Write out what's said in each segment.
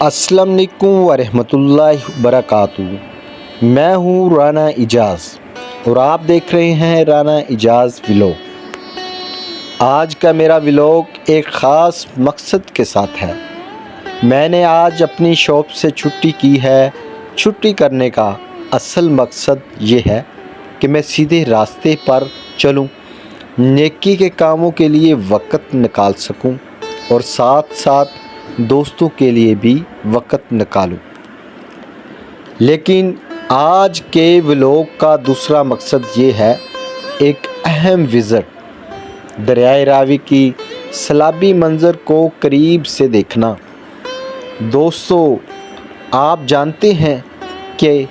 अस्सलाम वालेकुम वरहमतुल्लाहि वबरकातुहू। मैं हूँ राना इजाज़ और आप देख रहे हैं राना इजाज़ व्लॉग। आज का मेरा व्लॉग एक ख़ास मकसद के साथ है। मैंने आज अपनी शॉप से छुट्टी की है। छुट्टी करने का असल मकसद ये है कि मैं सीधे रास्ते पर चलूँ, नेकी के कामों के लिए वक़्त निकाल सकूँ और साथ साथ दोस्तों के लिए भी वक़्त निकालूं। लेकिन आज के व्लॉग का दूसरा मकसद ये है, एक अहम विज़िट, दरियाए रावी की सैलाबी मंज़र को करीब से देखना। दोस्तों, आप जानते हैं कि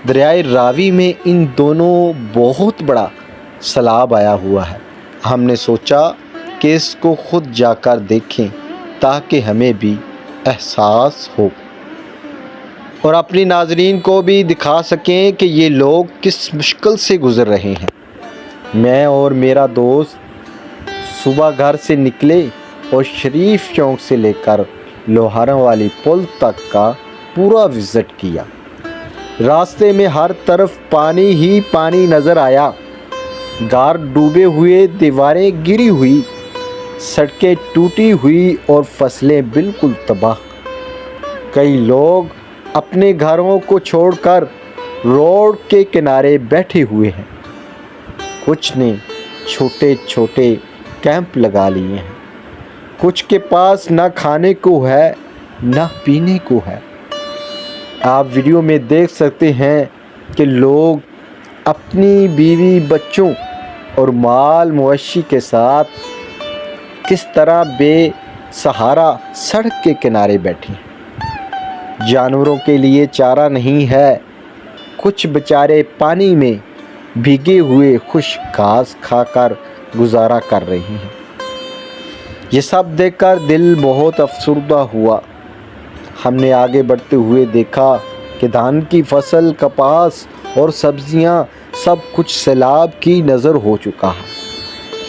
दरियाए रावी में इन दोनों बहुत बड़ा सैलाब आया हुआ है। हमने सोचा कि इसको ख़ुद जाकर देखें ताकि हमें भी एहसास हो और अपनी नाज़रीन को भी दिखा सकें कि ये लोग किस मुश्किल से गुज़र रहे हैं। मैं और मेरा दोस्त सुबह घर से निकले और शरीफ चौक से लेकर लोहारों वाली पुल तक का पूरा विज़िट किया। रास्ते में हर तरफ पानी ही पानी नज़र आया। घर डूबे हुए, दीवारें गिरी हुई, सड़कें टूटी हुई और फसलें बिल्कुल तबाह। कई लोग अपने घरों को छोड़कर रोड के किनारे बैठे हुए हैं। कुछ ने छोटे छोटे कैंप लगा लिए हैं। कुछ के पास ना खाने को है ना पीने को है। आप वीडियो में देख सकते हैं कि लोग अपनी बीवी, बच्चों और माल मवेशी के साथ किस तरह बेसहारा सड़क के किनारे बैठे हैं। जानवरों के लिए चारा नहीं है। कुछ बेचारे पानी में भीगे हुए खुश्क घास खाकर गुजारा कर रहे हैं। ये सब देखकर दिल बहुत अफसरदा हुआ। हमने आगे बढ़ते हुए देखा कि धान की फसल, कपास और सब्जियां सब कुछ सैलाब की नज़र हो चुका है।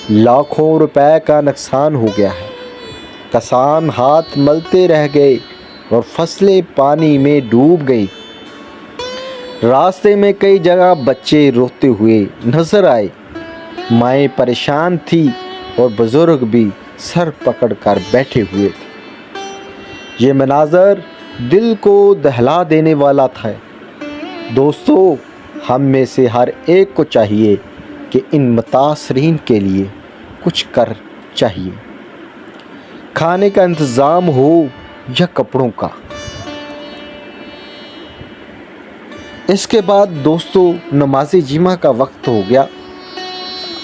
लाखों रुपए का नुकसान हो गया है। किसान हाथ मलते रह गए और फसलें पानी में डूब गई। रास्ते में कई जगह बच्चे रोते हुए नजर आए। माएँ परेशान थी और बुजुर्ग भी सर पकड़कर बैठे हुए थे। ये मनाज़र दिल को दहला देने वाला था। दोस्तों, हम में से हर एक को चाहिए कि इन मुतासरीन के लिए कुछ कर चाहिए। खाने का इंतज़ाम हो या कपड़ों का। इसके बाद दोस्तों, नमाज़े जिमा का वक्त हो गया।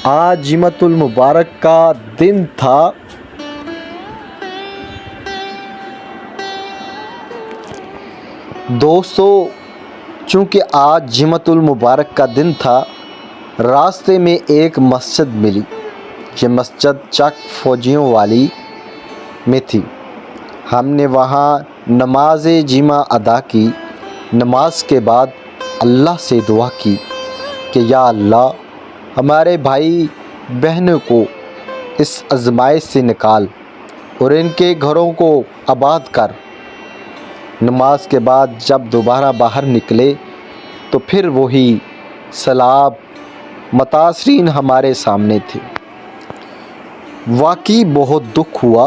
आज जिमातुल मुबारक का दिन था। दोस्तों, चूँकि आज जिमातुल मुबारक का दिन था, रास्ते में एक मस्जिद मिली। ये मस्जिद चक फौजियों वाली में थी। हमने वहाँ नमाज जिमा अदा की। नमाज के बाद अल्लाह से दुआ की कि या अल्लाह, हमारे भाई बहनों को इस आज़माइश से निकाल और इनके घरों को आबाद कर। नमाज के बाद जब दोबारा बाहर निकले तो फिर वही सैलाब मुतासरीन हमारे सामने थे। वाकई बहुत दुख हुआ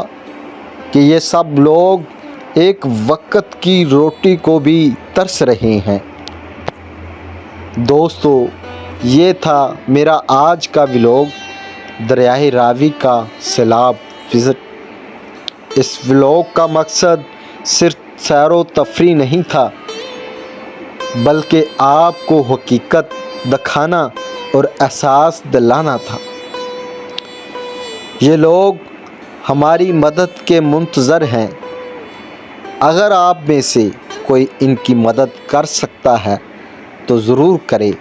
कि ये सब लोग एक वक्त की रोटी को भी तरस रहे हैं। दोस्तों, ये था मेरा आज का व्लॉग, दरियाए रावी का सैलाब विज़िट। इस व्लॉग का मकसद सिर्फ सैरो तफरी नहीं था, बल्कि आपको हकीकत दिखाना और एहसास दिलाना था। ये लोग हमारी मदद के मुंतज़र हैं। अगर आप में से कोई इनकी मदद कर सकता है तो ज़रूर करें।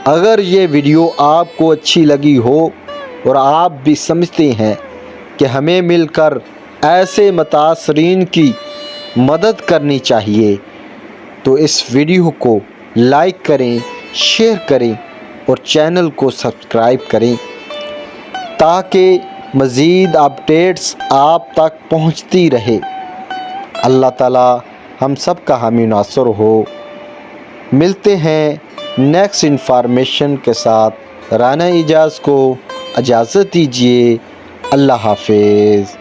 अगर ये वीडियो आपको अच्छी लगी हो और आप भी समझते हैं कि हमें मिलकर ऐसे मुतासरीन की मदद करनी चाहिए, तो इस वीडियो को लाइक करें, शेयर करें और चैनल को सब्सक्राइब करें ताकि मज़ीद अपडेट्स आप तक पहुंचती रहे। अल्लाह ताला ہم سب کا حامی ناصر ہو۔ ملتے ہیں نیکسٹ انفارمیشن کے ساتھ۔ رانا اعجاز کو اجازت دیجیے۔ اللہ حافظ۔